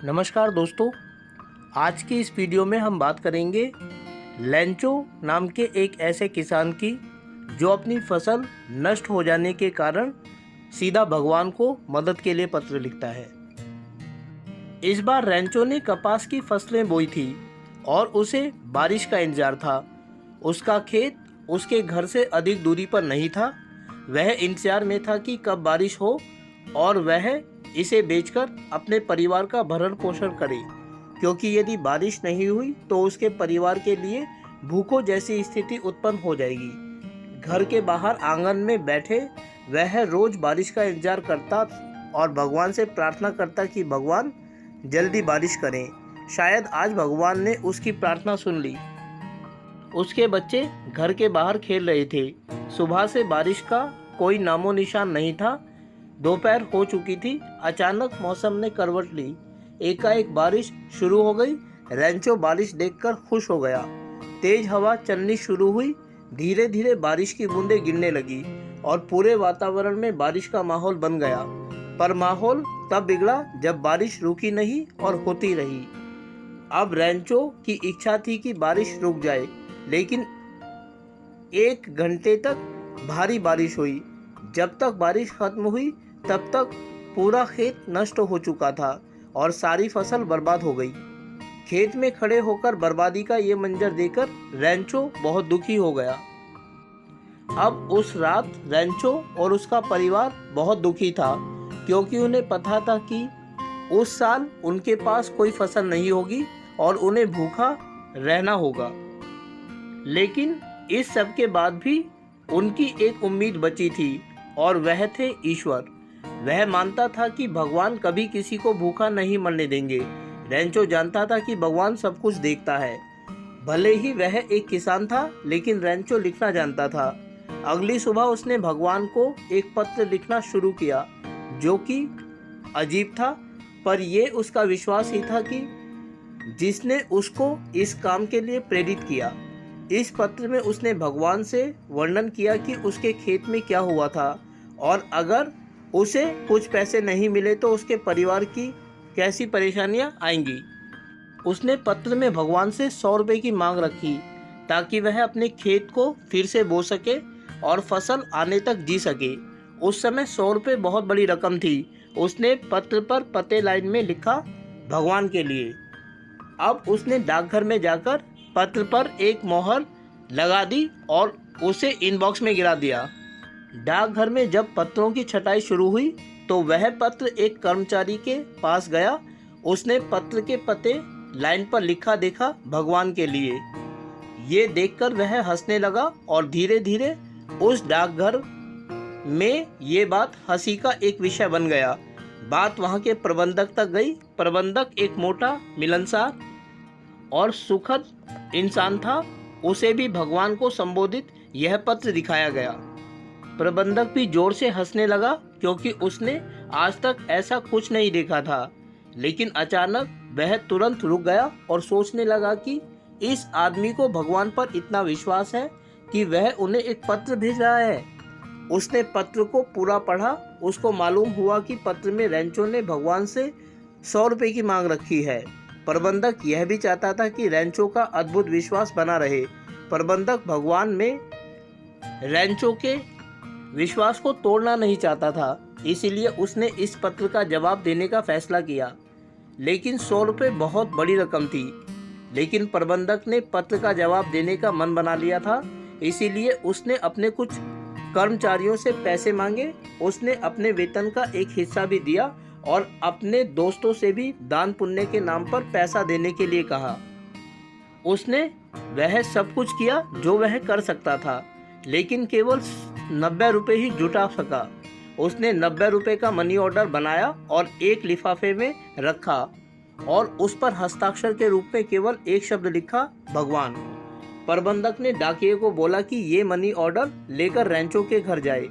नमस्कार दोस्तों, आज की इस वीडियो में हम बात करेंगे लेंचो नाम के एक ऐसे किसान की जो अपनी फसल नष्ट हो जाने के कारण सीधा भगवान को मदद के लिए पत्र लिखता है। इस बार रेंचो ने कपास की फसलें बोई थी और उसे बारिश का इंतजार था। उसका खेत उसके घर से अधिक दूरी पर नहीं था। वह इंतजार में था कि कब बारिश हो और वह इसे बेचकर अपने परिवार का भरण पोषण करे, क्योंकि यदि बारिश नहीं हुई तो उसके परिवार के लिए भूखों जैसी स्थिति उत्पन्न हो जाएगी। घर के बाहर आंगन में बैठे वह रोज बारिश का इंतजार करता और भगवान से प्रार्थना करता कि भगवान जल्दी बारिश करें। शायद आज भगवान ने उसकी प्रार्थना सुन ली। उसके बच्चे घर के बाहर खेल रहे थे। सुबह से बारिश का कोई नामो निशान नहीं था। दोपहर हो चुकी थी। अचानक मौसम ने करवट ली। एकाएक बारिश शुरू हो गई। रेंचो बारिश देखकर खुश हो गया। तेज हवा चलनी शुरू हुई। धीरे धीरे बारिश की बूंदें गिरने लगी और पूरे वातावरण में बारिश का माहौल बन गया। पर माहौल तब बिगड़ा जब बारिश रुकी नहीं और होती रही। अब रेंचो की इच्छा थी कि बारिश रुक जाए, लेकिन 1 घंटे तक भारी बारिश हुई। जब तक बारिश खत्म हुई तब तक पूरा खेत नष्ट हो चुका था और सारी फसल बर्बाद हो गई। खेत में खड़े होकर बर्बादी का ये मंजर देखकर रेंचो बहुत दुखी हो गया। अब उस रात रेंचो और उसका परिवार बहुत दुखी था, क्योंकि उन्हें पता था कि उस साल उनके पास कोई फसल नहीं होगी और उन्हें भूखा रहना होगा। लेकिन इस सब के बाद भी उनकी एक उम्मीद बची थी और वह थे ईश्वर। वह मानता था कि भगवान कभी किसी को भूखा नहीं मरने देंगे। रेंचो जानता था कि भगवान सब कुछ देखता है। भले ही वह एक किसान था, लेकिन रेंचो लिखना जानता था। अगली सुबह उसने भगवान को एक पत्र लिखना शुरू किया, जो कि अजीब था, पर यह उसका विश्वास ही था कि जिसने उसको इस काम के लिए प्रेरित किया। इस पत्र में उसने भगवान से वर्णन किया कि उसके खेत में क्या हुआ था और अगर उसे कुछ पैसे नहीं मिले तो उसके परिवार की कैसी परेशानियां आएंगी। उसने पत्र में भगवान से 100 रुपये की मांग रखी, ताकि वह अपने खेत को फिर से बो सके और फसल आने तक जी सके। उस समय 100 रुपये बहुत बड़ी रकम थी। उसने पत्र पर पते लाइन में लिखा, भगवान के लिए। अब उसने डाकघर में जाकर पत्र पर एक मोहर लगा दी और उसे इनबॉक्स में गिरा दिया। डाकघर में जब पत्रों की छटाई शुरू हुई तो वह पत्र एक कर्मचारी के पास गया। उसने पत्र के पते लाइन पर लिखा देखा, भगवान के लिए। ये देखकर वह हंसने लगा और धीरे धीरे उस डाकघर में ये बात हंसी का एक विषय बन गया। बात वहाँ के प्रबंधक तक गई। प्रबंधक एक मोटा, मिलनसार और सुखद इंसान था। उसे भी भगवान को संबोधित यह पत्र दिखाया गया। प्रबंधक भी जोर से हंसने लगा, क्योंकि उसने आज तक ऐसा कुछ नहीं देखा था। लेकिन अचानक वह तुरंत रुक गया और सोचने लगा कि इस आदमी को भगवान पर इतना विश्वास है कि वह उन्हें एक पत्र भेज रहा है। उसने पत्र को पूरा पढ़ा। उसको मालूम हुआ कि पत्र में रेंचो ने भगवान से 100 रुपये की मांग रखी है। प्रबंधक यह भी चाहता था कि रेंचो का अद्भुत विश्वास बना रहे। प्रबंधक भगवान में रेंचो के विश्वास को तोड़ना नहीं चाहता था, इसीलिए उसने इस पत्र का जवाब देने का फैसला किया। लेकिन 100 रुपये बहुत बड़ी रकम थी। लेकिन प्रबंधक ने पत्र का जवाब देने का मन बना लिया था, इसीलिए उसने अपने कुछ कर्मचारियों से पैसे मांगे। उसने अपने वेतन का एक हिस्सा भी दिया और अपने दोस्तों से भी दान पुण्य के नाम पर पैसा देने के लिए कहा। उसने वह सब कुछ किया जो वह कर सकता था, लेकिन केवल 90 रुपये ही जुटा सका। उसने 90 रुपये का मनी ऑर्डर बनाया और एक लिफाफे में रखा और उस पर हस्ताक्षर के रूप में केवल एक शब्द लिखा, भगवान। प्रबंधक ने डाकिये को बोला कि ये मनी ऑर्डर लेकर रेंचो के घर जाए।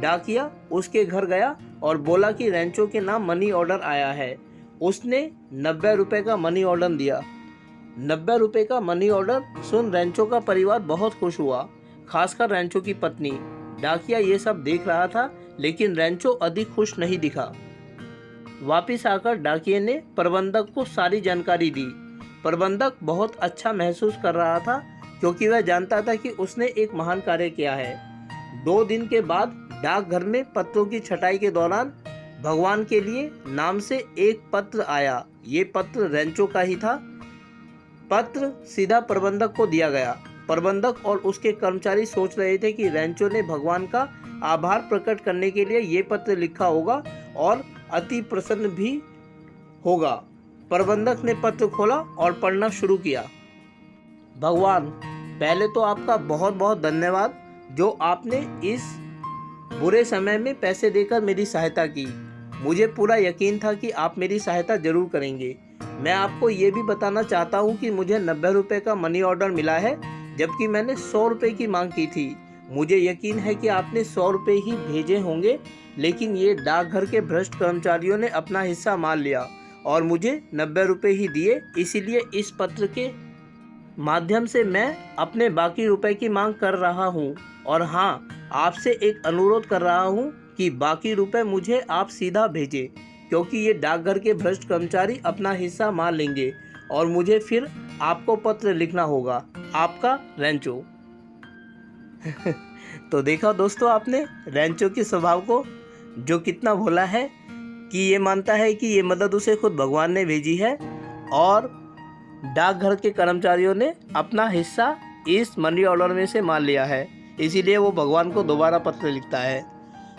डाकिया उसके घर गया और बोला कि रेंचो के नाम मनी ऑर्डर आया है। उसने 90 रुपये का मनी ऑर्डर दिया। 90 रुपये का मनी ऑर्डर सुन रेंचो का परिवार बहुत खुश हुआ, खासकर रेंचो की पत्नी। डाकिया ये सब देख रहा था, लेकिन रेंचो अधिक खुश नहीं दिखा। वापिस आकर डाकिये ने प्रबंधक को सारी जानकारी दी। प्रबंधक बहुत अच्छा महसूस कर रहा था क्योंकि वह जानता था कि उसने एक महान कार्य किया है। 2 दिन के बाद डाकघर में पत्रों की छटाई के दौरान भगवान के लिए नाम से एक पत्र आया। ये पत्र रेंचो का ही था। पत्र सीधा प्रबंधक को दिया गया। प्रबंधक और उसके कर्मचारी सोच रहे थे कि रेंचो ने भगवान का आभार प्रकट करने के लिए ये पत्र लिखा होगा और अति प्रसन्न भी होगा। प्रबंधक ने पत्र खोला और पढ़ना शुरू किया। भगवान, पहले तो आपका बहुत बहुत धन्यवाद जो आपने इस बुरे समय में पैसे देकर मेरी सहायता की। मुझे पूरा यकीन था कि आप मेरी सहायता जरूर करेंगे। मैं आपको ये भी बताना चाहता हूँ कि मुझे 90 रुपये का मनी ऑर्डर मिला है, जबकि मैंने 100 रुपये की मांग की थी। मुझे यकीन है कि आपने 100 रुपये ही भेजे होंगे, लेकिन ये डाकघर के भ्रष्ट कर्मचारियों ने अपना हिस्सा मान लिया और मुझे 90 रुपये ही दिए। इसीलिए इस पत्र के माध्यम से मैं अपने बाकी रुपए की मांग कर रहा हूँ। और हाँ, आपसे एक अनुरोध कर रहा हूँ कि बाकी रुपए मुझे आप सीधा भेजें, क्योंकि ये डाकघर के भ्रष्ट कर्मचारी अपना हिस्सा मान लेंगे और मुझे फिर आपको पत्र लिखना होगा। आपका रेंचो। तो देखा दोस्तों आपने रेंचो के स्वभाव को, जो कितना भोला है कि ये मानता है कि ये मदद उसे खुद भगवान ने भेजी है और डाकघर के कर्मचारियों ने अपना हिस्सा इस मनी ऑर्डर में से मान लिया है। इसीलिए वो भगवान को दोबारा पत्र लिखता है।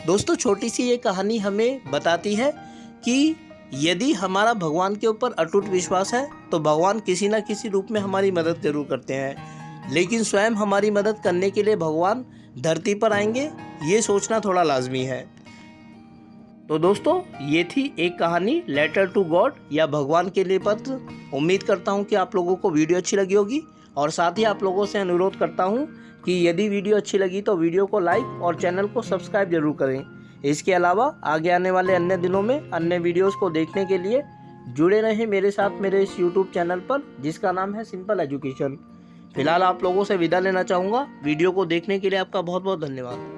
दोस्तों, छोटी सी ये कहानी हमें बताती है कि यदि हमारा भगवान के ऊपर अटूट विश्वास है तो भगवान किसी न किसी रूप में हमारी मदद जरूर करते हैं, लेकिन स्वयं हमारी मदद करने के लिए भगवान धरती पर आएंगे, ये सोचना थोड़ा लाजमी है। तो दोस्तों, ये थी एक कहानी लेटर टू गॉड या भगवान के लिए पत्र। उम्मीद करता हूँ कि आप लोगों को वीडियो अच्छी लगी होगी और साथ ही आप लोगों से अनुरोध करता हूँ कि यदि वीडियो अच्छी लगी तो वीडियो को लाइक और चैनल को सब्सक्राइब जरूर करें। इसके अलावा आगे आने वाले अन्य दिनों में अन्य वीडियोस को देखने के लिए जुड़े रहें मेरे साथ मेरे इस YouTube चैनल पर, जिसका नाम है सिंपल एजुकेशन। फिलहाल आप लोगों से विदा लेना चाहूँगा। वीडियो को देखने के लिए आपका बहुत बहुत धन्यवाद।